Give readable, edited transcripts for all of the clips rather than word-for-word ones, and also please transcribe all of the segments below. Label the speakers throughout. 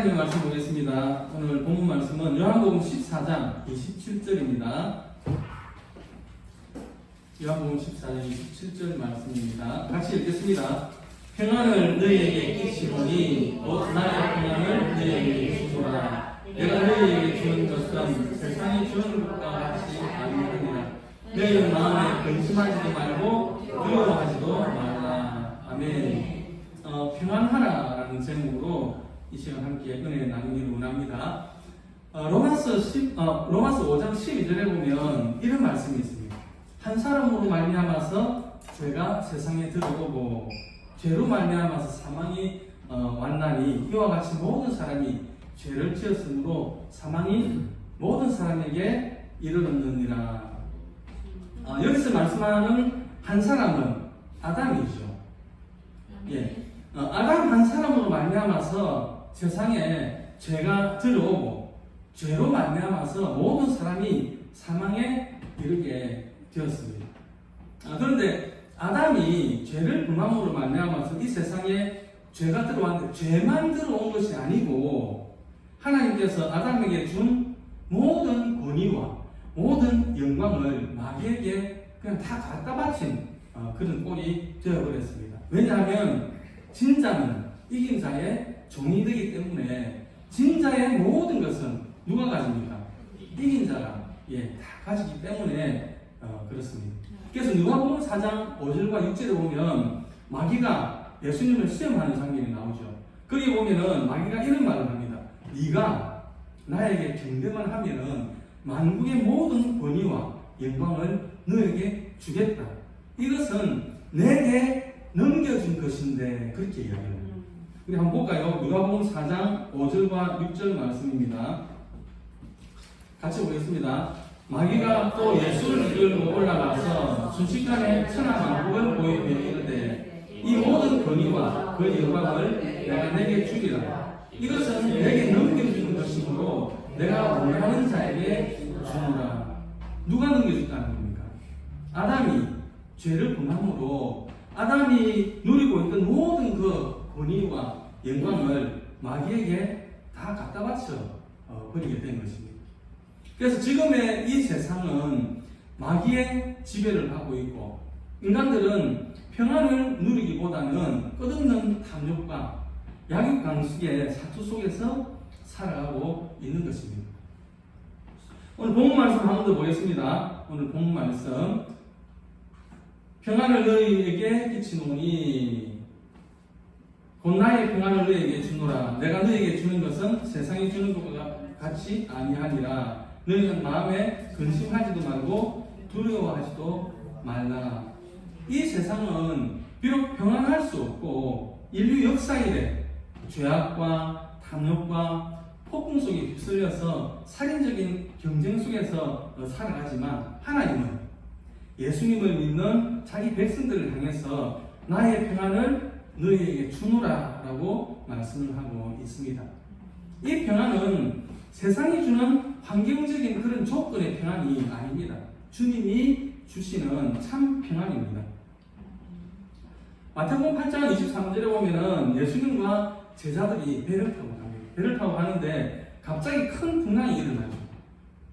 Speaker 1: 하나님의 말씀 보겠습니다. 오늘 본문 말씀은 요한복음 14장 27절입니다. 요한복음 14장 27절 말씀입니다. 같이 읽겠습니다. 평안을 너희에게 끼치노니 곧 나의 평안을 너희에게 주노라. 내가 너희에게 주는 것은 세상이 주는 것과 같이 아니하니라. 너희 마음에 근심하지도 말고 두려워하지도 말라. 아멘. 평안하라라는 제목으로 이 시간 함께 은혜 나누기를 원합니다. 로마서 5장 12절에 보면 이런 말씀이 있습니다. 한 사람으로 말미암아서 죄가 세상에 들어오고 죄로 말미암아서 사망이 왔나니 이와 같이 모든 사람이 죄를 지었으므로 사망이 모든 사람에게 이르렀느니라. 여기서 말씀하는 한 사람은 아담이죠. 예. 아담 한 사람으로 말미암아서 세상에 죄가 들어오고 죄로 말미암아서 모든 사람이 사망에 이르게 되었습니다. 그런데 아담이 죄를 범함으로 말미암아서 이 세상에 죄가 들어왔는데 죄만 들어온 것이 아니고 하나님께서 아담에게 준 모든 권위와 모든 영광을 마귀에게 그냥 다 갖다 바친 그런 꼴이 되어버렸습니다. 왜냐하면 진자는 이긴 자의 종이 되기 때문에 진자의 모든 것은 누가 가집니까? 이긴 자가 다 가지기 때문에 그렇습니다. 그래서 누가복음 4장 5절과 6절에 보면 마귀가 예수님을 시험하는 장면이 나오죠. 거기 보면은 마귀가 이런 말을 합니다. 네가 나에게 경배만 하면은 만국의 모든 권위와 영광을 너에게 주겠다. 이것은 내게 넘겨준 것인데 그렇게 이야기합니다. 우리 한번 볼까요? 누가복음 4장 5절과 6절 말씀입니다. 같이 보겠습니다. 마귀가 또 예수를 이끌고 올라가서 순식간에 천하만국을 보이며 이르되 이 모든 권위와 그 영광을 내가 내게 주리라. 이것은 내게 넘겨주는 것이므로 내가 원하는 자에게 주노라. 누가 넘겨줬다는 겁니까? 아담이 죄를 범함으로 아담이 누리고 있던 모든 그 권위와 영광을 마귀에게 다 갖다 바쳐 버리게 된 것입니다. 그래서 지금의 이 세상은 마귀의 지배를 받고 있고 인간들은 평안을 누리기보다는 끝없는 탐욕과 약육강식의 사투 속에서 살아가고 있는 것입니다. 오늘 본문 말씀 한 번 더 보겠습니다. 오늘 본문 말씀 평안을 너희에게 끼치노니 곧 나의 평안을 너희에게 주노라. 내가 너희에게 주는 것은 세상이 주는 것과 같이 아니하니라. 너희는 마음에 근심하지도 말고 두려워하지도 말라. 이 세상은 비록 평안할 수 없고 인류 역사 이래 죄악과 탐욕과 폭풍 속에 휩쓸려서 살인적인 경쟁 속에서 살아가지만 하나님은 예수님을 믿는 자기 백성들을 향해서 나의 평안을 너희에게 주노라 라고 말씀을 하고 있습니다. 이 평안은 세상이 주는 환경적인 그런 조건의 평안이 아닙니다. 주님이 주시는 참 평안입니다. 마태복음 8장 23절에 보면은 예수님과 제자들이 배를 타고 갑니다. 배를 타고 가는데 갑자기 큰 풍랑이 일어나죠.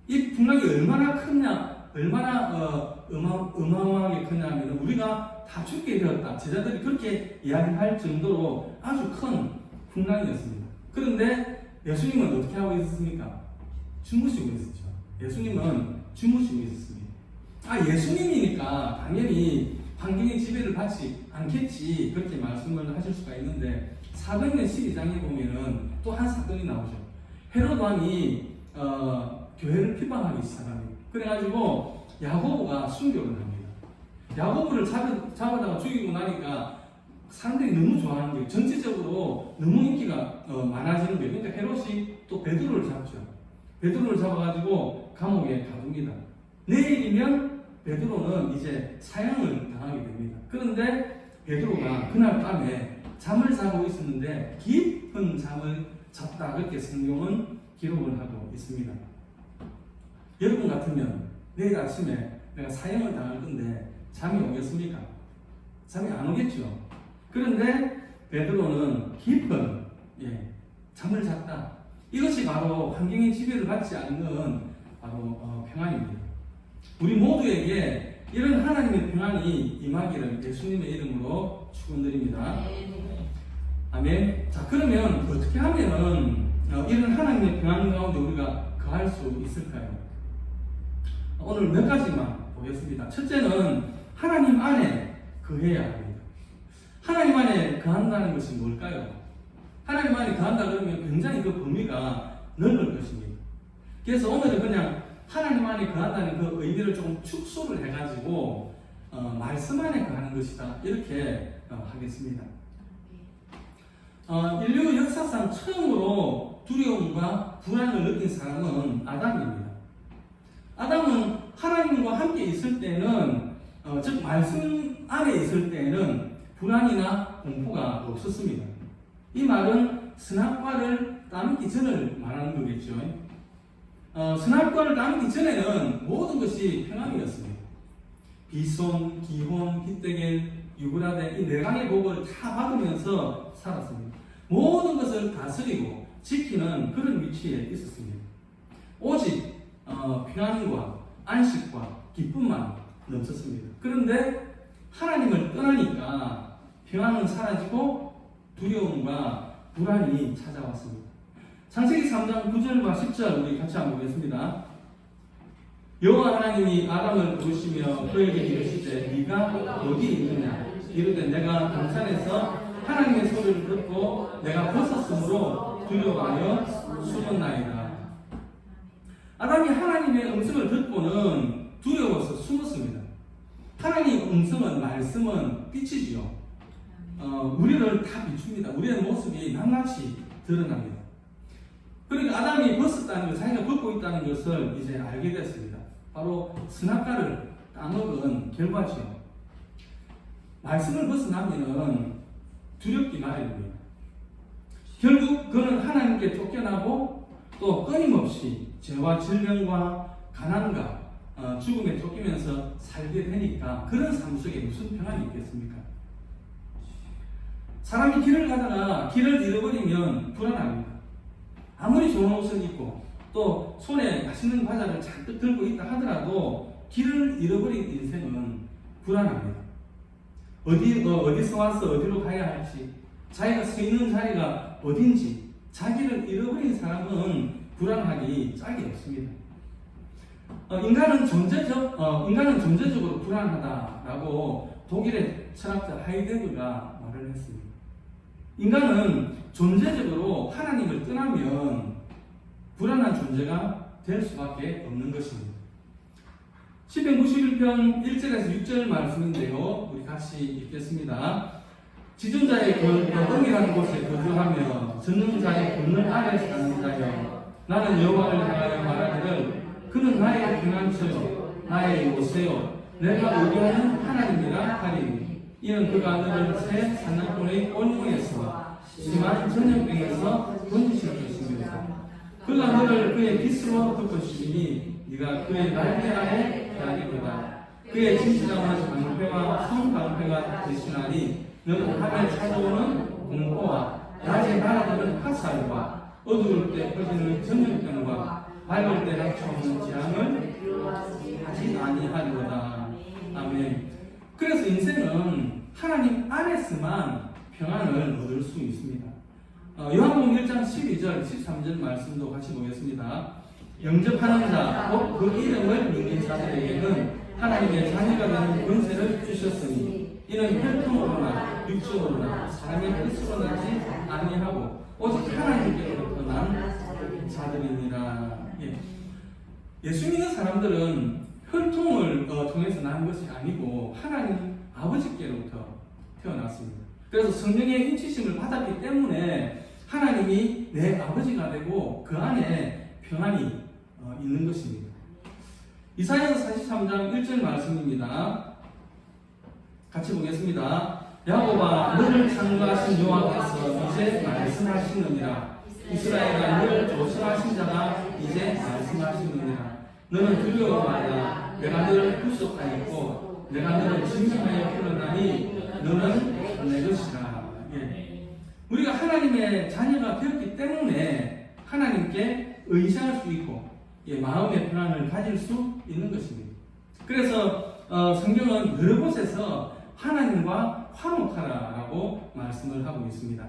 Speaker 1: 이 풍랑이 얼마나 크냐, 얼마나 어마어마하게 크냐면 우리가 다 죽게 되었다. 제자들이 그렇게 이야기할 정도로 아주 큰 풍랑이었습니다. 그런데 예수님은 어떻게 하고 있었습니까? 주무시고 있었죠. 예수님은 주무시고 있었습니다. 예수님이니까 당연히 환경의 지배를 받지 않겠지 그렇게 말씀을 하실 수가 있는데 사도행전 12장에 보면은 또 한 사건이 나오죠. 헤롯 왕이 교회를 비방하기 시작합니다. 그래가지고 야고보가 순교를 합니다. 야고보를 잡아다가 죽이고 나니까 사람들이 너무 좋아하는 거예요. 전체적으로 너무 인기가 많아지는 거예요. 그러니까 헤롯이 또 베드로를 잡죠. 베드로를 잡아가지고 감옥에 가둡니다. 내일이면 베드로는 이제 사형을 당하게 됩니다. 그런데 베드로가 그날 밤에 잠을 자고 있었는데 깊은 잠을 잤다. 그렇게 성경은 기록을 하고 있습니다. 여러분 같으면 내일 아침에 내가 사형을 당할 건데 잠이 오겠습니까? 잠이 안 오겠죠. 그런데 베드로는 깊은 잠을 잤다. 이것이 바로 환경의 지배를 받지 않는 바로 평안입니다. 우리 모두에게 이런 하나님의 평안이 임하기를 예수님의 이름으로 축원드립니다. 아멘. 자, 그러면 어떻게 하면은 이런 하나님의 평안 가운데 우리가 거할 수 있을까요? 오늘 몇 가지만 보겠습니다. 첫째는 하나님 안에 거해야 합니다. 하나님 안에 거한다는 것이 뭘까요? 하나님 안에 거한다 그러면 굉장히 그 범위가 넓을 것입니다. 그래서 오늘은 그냥 하나님 안에 거한다는 그 의미를 조금 축소를 해가지고 말씀 안에 거하는 것이다 이렇게 하겠습니다. 인류 역사상 처음으로 두려움과 불안을 느낀 사람은 아담입니다. 아담은 하나님과 함께 있을 때는 즉 말씀 안에 있을 때는 불안이나 공포가 없었습니다. 이 말은 선악과를 따먹기 전을 말하는 거겠죠. 선악과를 따먹기 전에는 모든 것이 평안이었습니다. 비손, 기혼, 히데겔, 유브라데 이 네 강의 복을 다 받으면서 살았습니다. 모든 것을 다스리고 지키는 그런 위치에 있었습니다. 오직 평안과 안식과 기쁨만 넘쳤습니다. 그런데 하나님을 떠나니까 평안은 사라지고 두려움과 불안이 찾아왔습니다. 창세기 3장 9절과 10절 우리 같이 한번 보겠습니다. 여호와 하나님이 아담을 부르시며 그에게 이르시되 네가 어디 있느냐 이르되 내가 동산에서 하나님의 소리를 듣고 내가 벗었으므로 두려워하여 숨었나이다. 아담이 하나님의 음성을 듣고는 두려워서 숨었습니다. 하나님의 음성은 말씀은 빛이지요. 우리를 다 비춥니다. 우리의 모습이 낱낱이 드러납니다. 그러니까 아담이 벗었다는 것, 자기가 벗고 있다는 것을 이제 알게 됐습니다. 바로 선악과를 따먹은 결과지요. 말씀을 벗어나면 두렵기 마련입니다. 결국 그는 하나님께 쫓겨나고 또 끊임없이 죄와 질병과 가난과 죽음에 쫓기면서 살게 되니까 그런 삶 속에 무슨 평안이 있겠습니까? 사람이 길을 가다가 길을 잃어버리면 불안합니다. 아무리 좋은 옷을 입고 또 손에 맛있는 과자를 잔뜩 들고 있다 하더라도 길을 잃어버린 인생은 불안합니다. 어디서 와서 어디로 가야 할지, 자기가 서 있는 자리가 어딘지, 자기를 잃어버린 사람은 불안하기 짝이 없습니다. 인간은 존재적으로 불안하다라고 독일의 철학자 하이데거가 말을 했습니다. 인간은 존재적으로 하나님을 떠나면 불안한 존재가 될 수밖에 없는 것입니다. 시편 91편 1절에서 6절 말씀인데요. 우리 같이 읽겠습니다. 지존자의 거동이라는 곳에 거주하며 전능자의 권능 아래 사는 자여 나는 여호와를 향하여 말하기를 그는 나의 평안처요 나의 요새요 내가 의뢰하는 하나님이라 하리니 이는 그가 너를 새 사냥꾼의 온용에서 심한 전염병에서 건지실 것입니다. 그가 너를 그의 빛으로 덮으시니 네가 그의 날개 아래 나리로다. 그의 진실함은 방패와 성방패가 되시나니 너는 밤에 찾아오는 공포와 낮에 날아드는 화살과 어두울 때 퍼지는 전염병과 밝을 때 닥쳐오는 재앙을 하지 아니하리로다. 아멘. 그래서 인생은 하나님 안에서만 평안을 얻을 수 있습니다. 요한복음 1장 12절 13절 말씀도 같이 보겠습니다. 영접하는 자, 곧 그 이름을 믿는 자들에게는 하나님의 자녀가 되는 권세를 주셨으니 이는 혈통으로나 육적으로나 사람의 뜻으로 나지 아니하고 오직 하나님께로부터 난 자들이니라. 예수 믿는 사람들은 혈통을 통해서 난 것이 아니고 하나님 아버지께로부터 태어났습니다. 그래서 성령의 인치심을 받았기 때문에 하나님이 내 아버지가 되고 그 안에 평안이 있는 것입니다. 이사야서 43장 1절 말씀입니다. 같이 보겠습니다. 야곱아 너를 창조하신 여호와께서 이제 말씀하시느니라. 이스라엘아 너를 조성하신 자가 이제 말씀하시느니라. 너는 두려워하라. 내가 너를 구속하였고 내가 너를 증명하여 풀었나니 너는 내 것이라. 우리가 하나님의 자녀가 되었기 때문에 하나님께 의지할 수 있고 마음의 평안을 가질 수 있는 것입니다. 그래서 성경은 여러 곳에서 하나님과 화목하라라고 말씀을 하고 있습니다.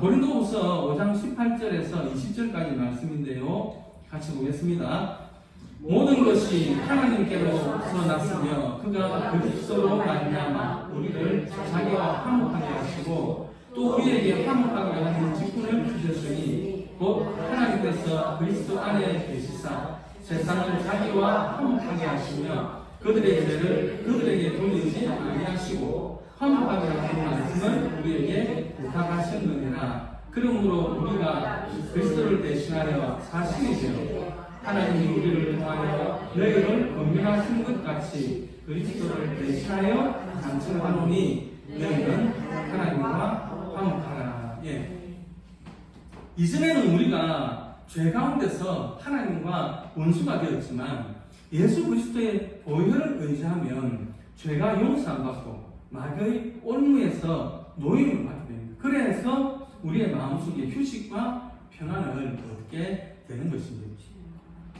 Speaker 1: 고린도후서 5장 18절에서 20절까지 말씀인데요. 같이 보겠습니다. 모든 것이 하나님께로서 났으며 그가 그리스도로 말미암아 우리를 자기와 화목하게 하시고 또 우리에게 화목하게 하는 직분을 주셨으니 곧 하나님께서 그리스도 안에 계시사 세상을 자기와 화목하게 하시며 그들의 죄를 그들에게 돌리지 아니하시고 화목하게 하시는 말씀을 우리에게 부탁하셨느니라. 그러므로 우리가 그리스도를 대신하여 사신이 되어 하나님이 우리를 통하여 너희를 권면하신 것 같이 그리스도를 대신하여 간청하노니 너희는 하나님과 화목하라. 이전에는 우리가 죄 가운데서 하나님과 원수가 되었지만 예수 그리스도의 보혈을 의지하면 죄가 용서 안 받고 마귀의 올무에서 노임을 받게 됩니다. 그래서 우리의 마음속에 휴식과 평안을 얻게 되는 것입니다.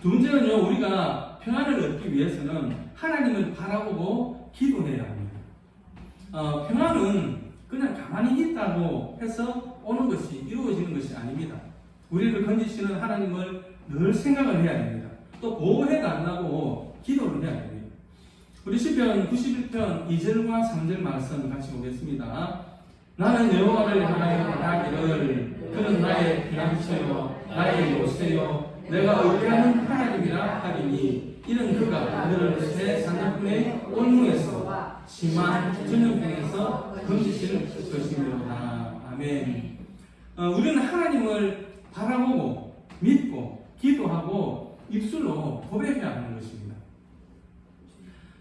Speaker 1: 두 번째는요, 우리가 평안을 얻기 위해서는 하나님을 바라보고 기도해야 합니다. 평안은 그냥 가만히 있다고 해서 오는 것이 이루어지는 것이 아닙니다. 우리를 건지시는 하나님을 늘 생각을 해야 됩니다. 또 보호해 달라고 기도를 해야 됩니다. 우리 시편 91편 2절과 3절 말씀 같이 보겠습니다. 나는 여호와를 향하여 말하기를 그는 나의 피난처요 나의 요새요 내가 의뢰하는 하나님이라 하리니 이는 그가 그들을 새 산적분의 올무에서 심한 전염병에서 건지실 것이므로다. 아멘. 우리는 하나님을 바라보고 믿고 기도하고 입술로 고백해야 하는 것입니다.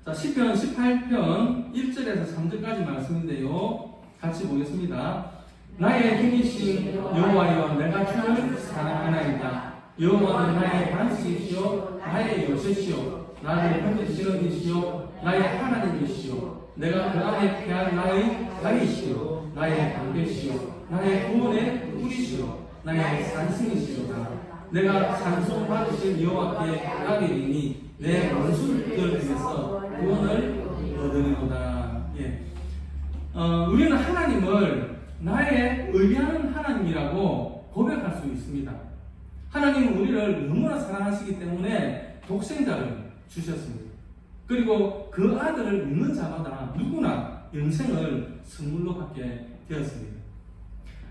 Speaker 1: 자, 시편 18편 1절에서 3절까지 말씀인데요. 같이 보겠습니다. 나의 힘이신 여호와여 내가 주를 사랑하나이다. 여호와는 나의 반석이시요 나의 요새시요 나를 건지시는 이시요 나의 하나님이시요 내가 그 안에 피할 나의 다리시요 나의 방패시요 나의 구원의 뿌리시요 나의 산승이시로다. 내가 산송 받으신 여호와께 나리니 내 원수들 중에서 구원을 얻으리로다. 우리는 하나님을 나의 의뢰하는 하나님이라고 고백할 수 있습니다. 하나님은 우리를 너무나 사랑하시기 때문에 독생자를 주셨습니다. 그리고 그 아들을 믿는 자마다 누구나 영생을 선물로 받게 되었습니다.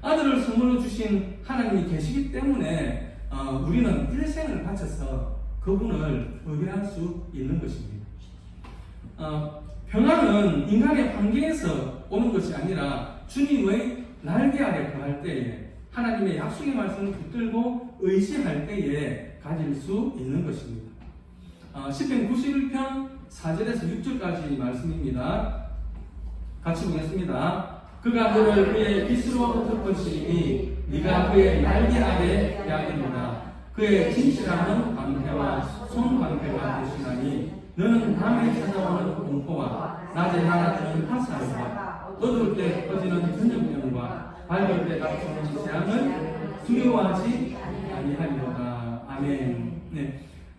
Speaker 1: 아들을 선물로 주신 하나님이 계시기 때문에 우리는 일생을 바쳐서 그분을 의뢰할 수 있는 것입니다. 평안은 인간의 환경에서 오는 것이 아니라 주님의 날개 아래 거할 때에 하나님의 약속의 말씀을 붙들고 의지할 때에 가질 수 있는 것입니다. 시편 91편 4절에서 6절까지 말씀입니다. 같이 보겠습니다. 그가 너를 그의 빛으로 덮으시니 네가 그의 날개 아래 야기노라. 그의 진실함은 방패와 손방패가 되시나니 너는 밤에 찾아오는 공포와 낮에 날아드는 화살과 어두울 때 퍼지는 전염병과 밝을 때 닥치는 재앙을 두려워하지 아니하리로다. 아멘.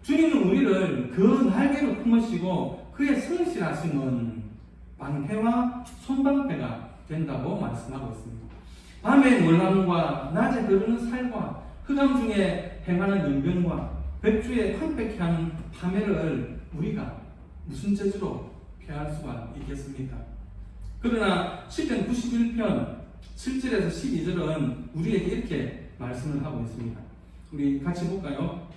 Speaker 1: 주님은 우리를 그 날개로 품으시고 그의 성실하심은 방패와 손방패가 된다고 말씀하고 있습니다. 밤의 놀람과 낮에 흐르는 살과 흑암 중에 행하는 연병과 백주에 황폐케 하는 파멸을 우리가 무슨 재주로 피할 수가 있겠습니까? 그러나 시편 91편 7절에서 12절은 우리에게 이렇게 말씀을 하고 있습니다. 우리 같이 볼까요?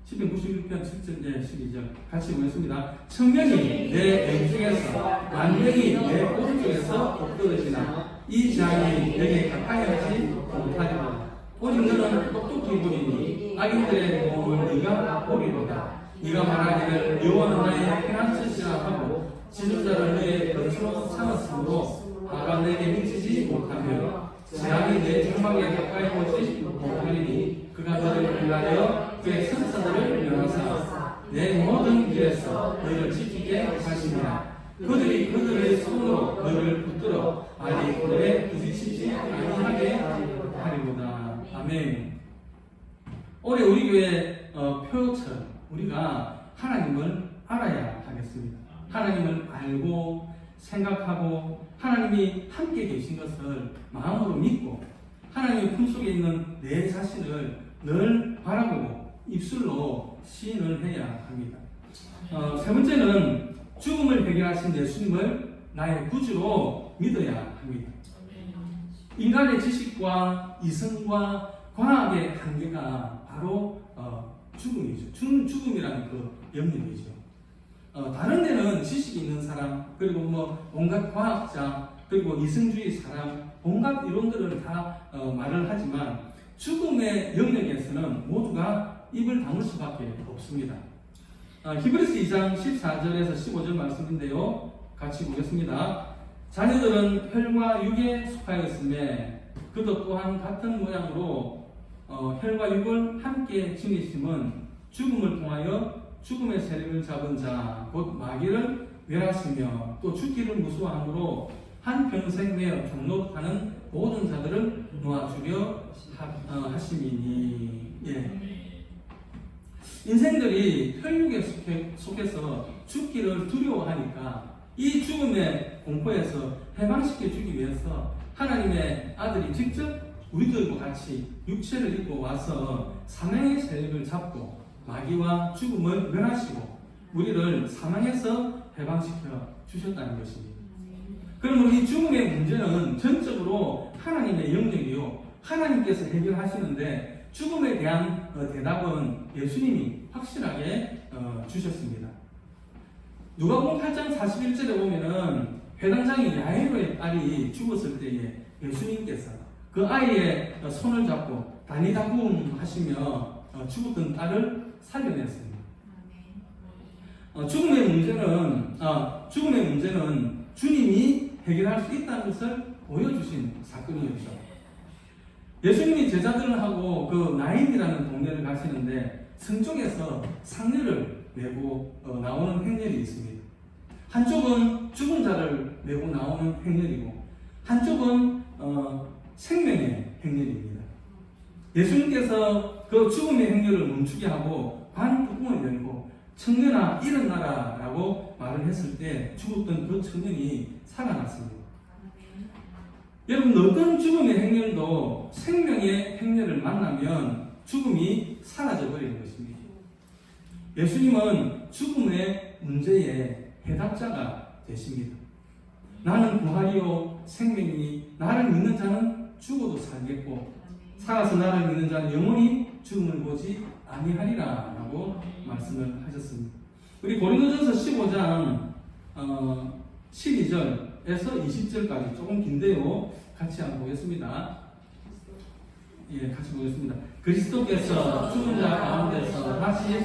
Speaker 1: 시편 91편 7절 12절 같이 보겠습니다. 천명이 내 왼쪽에서 만명이 내 오른쪽에서 엎드러지나 이 재앙이 내게 가까이 하지 못하리로다. 오직 너는 똑똑히 보리니 악인들의 모험을 네가 보리로다. 네가 말하기를 여호와는 나의 피난처시라 하고 지존자를 너의 건수로 삼았으므로 화가 내게 미치지 못하며 재앙이 내 장막에 가까이 오지 못하리니 그가 너를 위하여 그의 선사들을 명하사 내 모든 길에서 너를 지키게 하시니라. 그들이 그들의 손으로 너를 붙들어 아니 오래 부딪히지 아니하게 하리로다. 아멘. 올해 우리 교회 표처럼 우리가 하나님을 알아야 하겠습니다. 하나님을 알고 생각하고 하나님이 함께 계신 것을 마음으로 믿고 하나님의 품속에 있는 내 자신을 늘 바라보고 입술로 시인을 해야 합니다. 세 번째는 죽음을 해결하신 예수님을 나의 구주로 믿어야 합니다. 인간의 지식과 이성과 과학의 한계가 바로 죽음이죠. 죽음이라는 그 영역이죠. 다른 데는 지식이 있는 사람, 그리고 온갖 과학자, 그리고 이성주의 사람, 온갖 이론들을 다 말을 하지만 죽음의 영역에서는 모두가 입을 다물 수밖에 없습니다. 히브리서 2장 14절에서 15절 말씀인데요. 같이 보겠습니다. 자녀들은 혈과 육에 속하였음에 그도 또한 같은 모양으로 혈과 육을 함께 지니심은 죽음을 통하여 죽음의 세력을 잡은 자, 곧 마귀를 멸하시며 또 죽기를 무수함으로 한평생 내어 종로하는 모든 자들을 놓아주려 하심이니. 인생들이 혈육에 속해서 죽기를 두려워하니까 이 죽음의 공포에서 해방시켜주기 위해서 하나님의 아들이 직접 우리들과 같이 육체를 입고 와서 사망의 세력을 잡고 마귀와 죽음을 멸하시고 우리를 사망에서 해방시켜 주셨다는 것입니다. 그러므로 이 죽음의 문제는 전적으로 하나님의 영역이요 하나님께서 해결하시는데 죽음에 대한 대답은 예수님이 확실하게 주셨습니다. 누가복음 8장 41절에 보면은 회당장인 야이로의 딸이 죽었을 때에 예수님께서 그 아이의 손을 잡고 다니다붐 하시며 죽었던 딸을 살려냈습니다. 죽음의 문제는 주님이 해결할 수 있다는 것을 보여주신 사건이었죠. 예수님이 제자들하고 그 나인이라는 동네를 가시는데 성쪽에서 상류를 메고 나오는 행렬이 있습니다. 한쪽은 죽은 자를 메고 나오는 행렬이고 한쪽은 생명의 행렬입니다. 예수님께서 그 죽음의 행렬을 멈추게 하고 반 뚜껑을 열고 청년아 일어나라 라고 말을 했을 때 죽었던 그 청년이 살아났습니다. 여러분 어떤 죽음의 행렬도 생명의 행렬을 만나면 죽음이 사라져 버리는 것입니다. 예수님은 죽음의 문제의 해답자가 되십니다. 나는 부활이요 생명이니 나를 믿는 자는 죽어도 살겠고 살아서 나를 믿는 자는 영원히 죽음을 보지 아니하리라 라고 말씀을 하셨습니다. 우리 고린도전서 15장 12절에서 20절까지 조금 긴데요. 같이 한번 보겠습니다. 같이 보겠습니다. 그리스도께서 죽은 자 가운데서 다시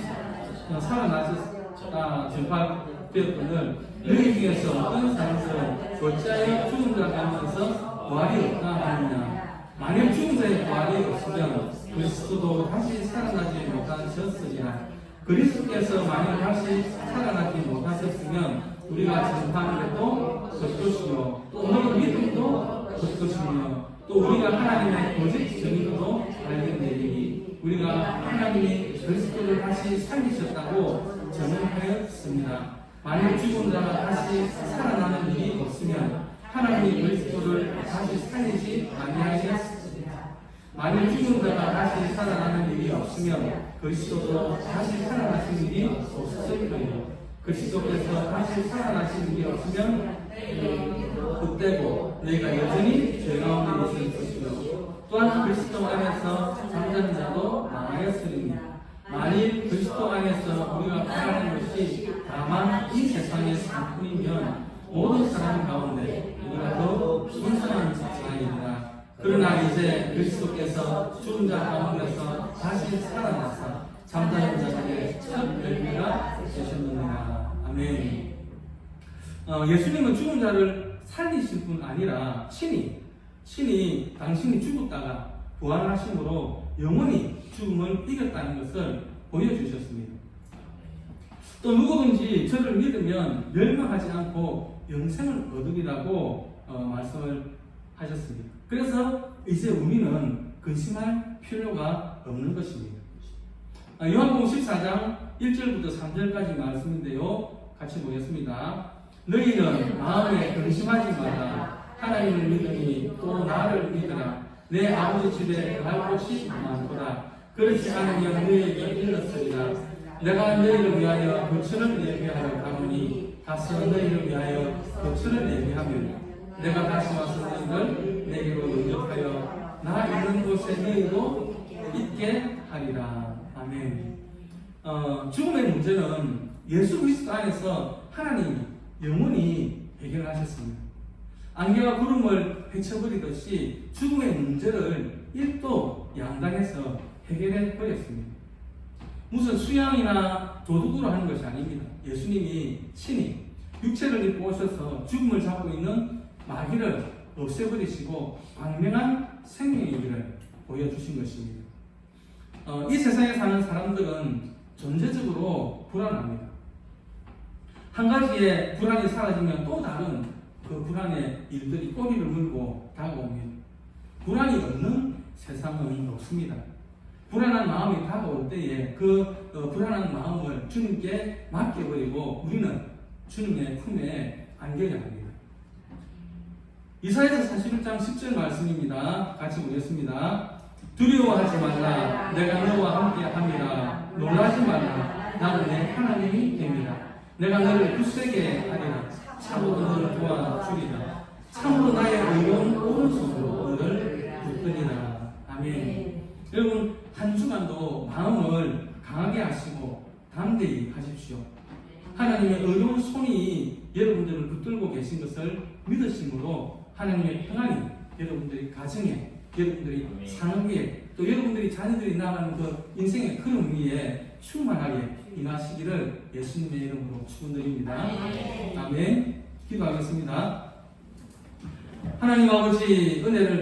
Speaker 1: 살아나셨다 전파되었거늘 너희 중에서 어떤 사람들은 어찌하여 죽은 자 가운데서 부활이 없다 하느냐. 만약 죽은 자의 부활이 없으면 그리스도도 다시 살아나지 못하셨으리라. 그리스도께서 만약 다시 살아나지 못하셨으면 우리가 전파하는 것도 겉것이요 우리 믿음도 겉것이며 또 우리가 하나님의 오직 정의로 알겠느니 우리가 하나님이 그리스도를 다시 살리셨다고 전언하였습니다. 만약 죽은 자가 다시 살아나는 일이 없으면 하나님이 그리스도를 다시 살리지 아니하셨습니다. 만약 죽은 자가 다시 살아나는 일이 없으면 그리스도도 다시 살아나신 일이 없을 거예요. 그리스도께서 다시 살아나신 일이 없으면 그때고 너희가 여전히 죄 가운데 있을 것이며 또한 그리스도 안에서 잠자는 자도 망하였으리니 만일 그리스도 안에서 우리가 바라는 것이 다만 이 세상의 상품이면 모든 사람 가운데 우리가 더 순수한 자이니라. 그러나 이제 그리스도께서 죽은 자 가운데서 다시 살아나사 잠자는 자들의 첫 열매가 되셨느니라. 아멘. 예수님은 죽은 자를 살리실 뿐 아니라 친히 당신이 죽었다가 부활하심으로 영원히 죽음을 이겼다는 것을 보여주셨습니다. 또 누구든지 저를 믿으면 멸망하지 않고 영생을 얻으리라고 말씀을 하셨습니다. 그래서 이제 우리는 근심할 필요가 없는 것입니다. 요한복음 14장 1절부터 3절까지 말씀인데요. 같이 보겠습니다. 너희는 마음에 근심하지 마라. 하나님을 믿으니 또 나를 믿으라. 내 아버지 집에 갈 곳이 많도다. 그렇지 않으면 너희에게 일렀으리라. 내가 너희를 위하여 거처를 예비하러 가노니 가서 너희를 위하여 거처를 예비하면 내가 다시 와서 너희를 내게로 영접하여 나 있는 곳에 너희도 있게 하리라. 아멘. 죽음의 문제는 예수 그리스도 안에서 하나님이 영원히 해결하셨습니다. 안개와 구름을 헤쳐버리듯이 죽음의 문제를 1도 양당에서 해결해 버렸습니다. 무슨 수양이나 도둑으로 하는 것이 아닙니다. 예수님이 친히 육체를 입고 오셔서 죽음을 잡고 있는 마귀를 없애버리시고 광명한 생명의 길을 보여주신 것입니다. 이 세상에 사는 사람들은 전체적으로 불안합니다. 한 가지의 불안이 사라지면 또 다른 그 불안의 일들이 꼬리를 물고 다가옵니다. 불안이 없는 세상은 없습니다. 불안한 마음이 다가올 때에 그 불안한 마음을 주님께 맡겨버리고 우리는 주님의 품에 안겨야 합니다. 이사야서 41장 10절 말씀입니다. 같이 보겠습니다. 두려워하지 말라. 내가 너와 함께 함이라. 놀라지 말라. 나는 내 하나님이 됩니다. 내가 너를 굳세게 하리라. 참으로 너를 도와주리라. 참으로 나의 의로운 오른손으로 너를 붙들리라. 아멘. 여러분, 한 주간도 마음을 강하게 하시고 담대히 하십시오. 하나님의 의로운 손이 여러분들을 붙들고 계신 것을 믿으심으로 하나님의 평안이 여러분들이 가정에, 여러분들이 산업에, 또 여러분들이 자녀들이 나가는 그 인생의 흐름 위에 충만하게 임하시기를 예수님의 이름으로 축원드립니다. 아멘. 기도하겠습니다. 하나님 아버지 은혜를